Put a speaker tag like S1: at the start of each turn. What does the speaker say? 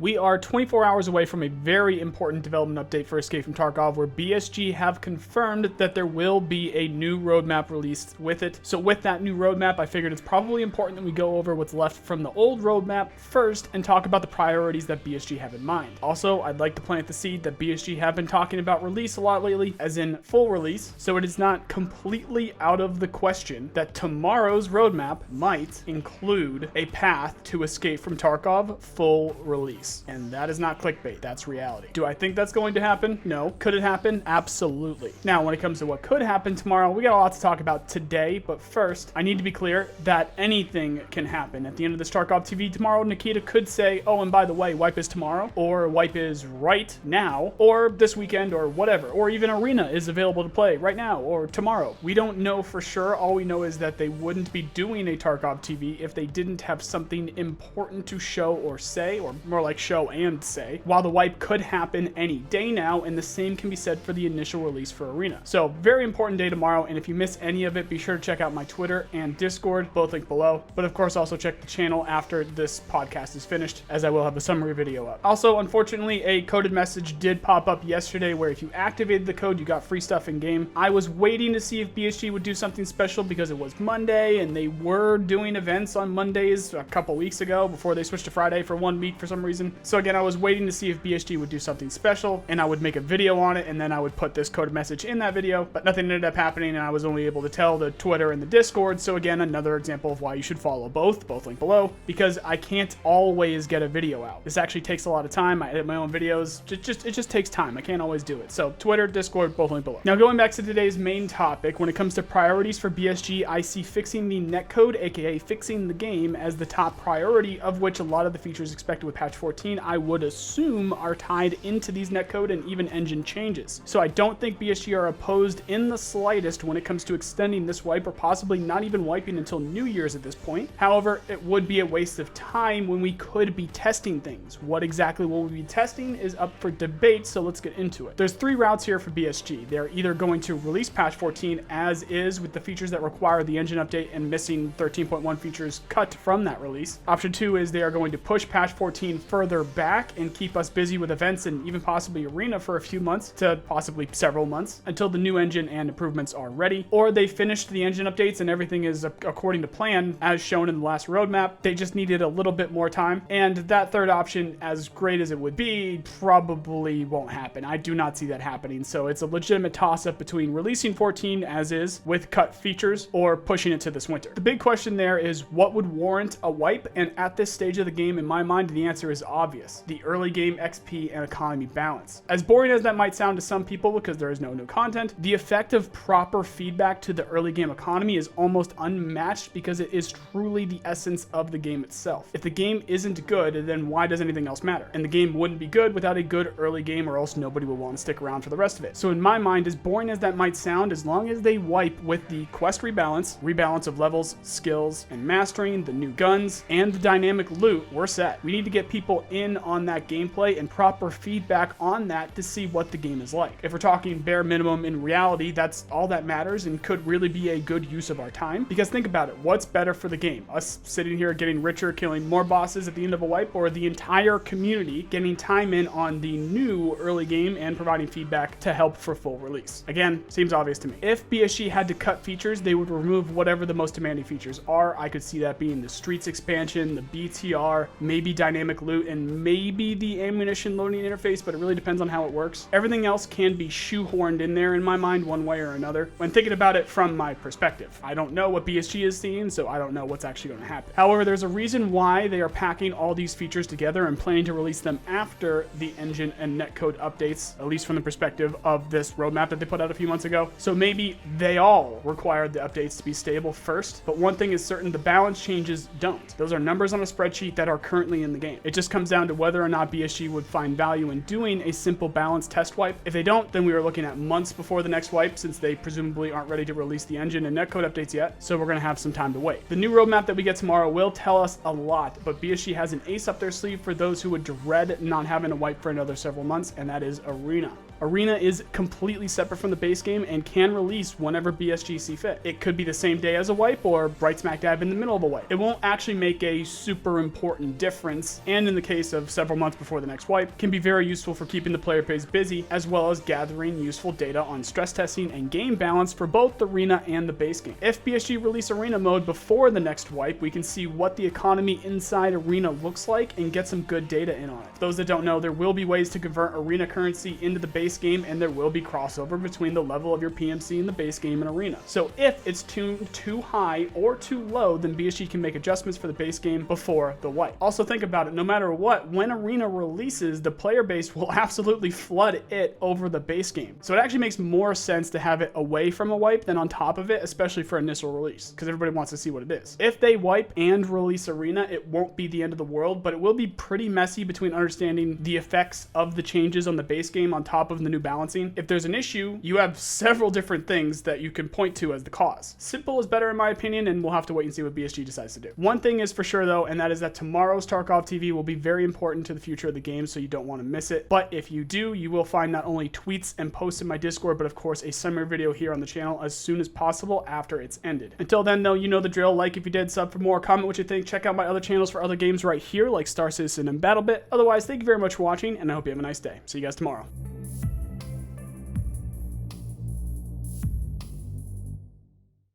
S1: We are 24 hours away from a very important development update for Escape from Tarkov, where BSG have confirmed that there will be a new roadmap released with it. So with that new roadmap, I figured it's probably important that we go over what's left from the old roadmap first and talk about the priorities that BSG have in mind. Also, I'd like to plant the seed that BSG have been talking about release a lot lately, as in full release, so it is not completely out of the question that tomorrow's roadmap might include a path to Escape from Tarkov full release. And that is not clickbait, that's reality. Do I think that's going to happen? No. Could it happen? Absolutely. Now, when it comes to what could happen tomorrow, we got a lot to talk about today, but first, I need to be clear that anything can happen. At the end of this TarkovTV tomorrow, Nikita could say, oh, and by the way, wipe is tomorrow, or wipe is right now, or this weekend, or whatever, or even Arena is available to play right now, or tomorrow. We don't know for sure. All we know is that they wouldn't be doing a TarkovTV if they didn't have something important to show or say, or more like show and say, while the wipe could happen any day now, and the same can be said for the initial release for Arena. So very important day tomorrow, and if you miss any of it, be sure to check out my Twitter and Discord, both linked below, but of course also check the channel after this podcast is finished, as I will have a summary video up. Also, unfortunately, a coded message did pop up yesterday where if you activated the code, you got free stuff in game. I was waiting to see if BSG would do something special because it was Monday, and they were doing events on Mondays a couple weeks ago before they switched to Friday for 1 week for some reason. So again, I was waiting to see if BSG would do something special, and I would make a video on it, and then I would put this coded message in that video, but nothing ended up happening, and I was only able to tell the Twitter and the Discord. So again, another example of why you should follow both linked below, because I can't always get a video out. This actually takes a lot of time. I edit my own videos. It just takes time. I can't always do it. So Twitter, Discord, both linked below. Now going back to today's main topic, when it comes to priorities for BSG, I see fixing the netcode, aka fixing the game, as the top priority, of which a lot of the features expected with patch 14 I would assume are tied into these netcode and even engine changes. So I don't think BSG are opposed in the slightest when it comes to extending this wipe, or possibly not even wiping until New Year's at this point. However, it would be a waste of time when we could be testing things. What exactly will we be testing is up for debate, so let's get into it. There's three routes here for BSG. They're either going to release patch 14 as is with the features that require the engine update and missing 13.1 features cut from that release. Option 2 is they are going to push patch 14 further back and keep us busy with events and even possibly Arena for a few months to possibly several months until the new engine and improvements are ready. Or they finished the engine updates and everything is according to plan as shown in the last roadmap. They just needed a little bit more time. And that third option, as great as it would be, probably won't happen. I do not see that happening. So it's a legitimate toss-up between releasing 14 as is with cut features or pushing it to this winter. The big question there is what would warrant a wipe? And at this stage of the game, in my mind, the answer is obvious. The early game XP and economy balance. As boring as that might sound to some people because there is no new content, the effect of proper feedback to the early game economy is almost unmatched because it is truly the essence of the game itself. If the game isn't good, then why does anything else matter? And the game wouldn't be good without a good early game, or else nobody would want to stick around for the rest of it. So in my mind, as boring as that might sound, as long as they wipe with the quest rebalance of levels, skills, and mastering, the new guns, and the dynamic loot, we're set. We need to get people in on that gameplay and proper feedback on that to see what the game is like. If we're talking bare minimum, in reality, that's all that matters and could really be a good use of our time. Because think about it, what's better for the game? Us sitting here getting richer, killing more bosses at the end of a wipe, or the entire community getting time in on the new early game and providing feedback to help for full release? Again, seems obvious to me. If BSG had to cut features, they would remove whatever the most demanding features are. I could see that being the Streets expansion, the BTR, maybe dynamic loot, and maybe the ammunition loading interface, but it really depends on how it works. Everything else can be shoehorned in there in my mind one way or another when thinking about it from my perspective. I don't know what BSG is seeing, so I don't know what's actually going to happen. However, there's a reason why they are packing all these features together and planning to release them after the engine and netcode updates, at least from the perspective of this roadmap that they put out a few months ago. So maybe they all required the updates to be stable first, but one thing is certain, the balance changes don't. Those are numbers on a spreadsheet that are currently in the game. It just comes down to whether or not BSG would find value in doing a simple balance test wipe. If they don't, then we are looking at months before the next wipe, since they presumably aren't ready to release the engine and netcode updates yet, so we're going to have some time to wait. The new roadmap that we get tomorrow will tell us a lot, but BSG has an ace up their sleeve for those who would dread not having a wipe for another several months, and that is Arena. Arena is completely separate from the base game and can release whenever BSG see fit. It could be the same day as a wipe or right smack dab in the middle of a wipe. It won't actually make a super important difference, and in the case of several months before the next wipe, can be very useful for keeping the player base busy, as well as gathering useful data on stress testing and game balance for both the Arena and the base game. If BSG release Arena mode before the next wipe, we can see what the economy inside Arena looks like and get some good data in on it. For those that don't know, there will be ways to convert Arena currency into the base game, and there will be crossover between the level of your PMC in the base game and Arena. So if it's tuned too high or too low, then BSG can make adjustments for the base game before the wipe. Also think about it, no matter what, when Arena releases, the player base will absolutely flood it over the base game. So it actually makes more sense to have it away from a wipe than on top of it, especially for initial release, because everybody wants to see what it is. If they wipe and release Arena, it won't be the end of the world, but it will be pretty messy between understanding the effects of the changes on the base game on top of the new balancing. If there's an issue, you have several different things that you can point to as the cause. Simple is better in my opinion, and we'll have to wait and see what BSG decides to do. One thing is for sure though, and that is that tomorrow's TarkovTV will be very important to the future of the game, so you don't want to miss it. But if you do, you will find not only tweets and posts in my Discord, but of course a summary video here on the channel as soon as possible after it's ended. Until then though, you know the drill. Like if you did, sub for more, comment what you think, check out my other channels for other games right here like Star Citizen and BattleBit. Otherwise, thank you very much for watching, and I hope you have a nice day. See you guys tomorrow.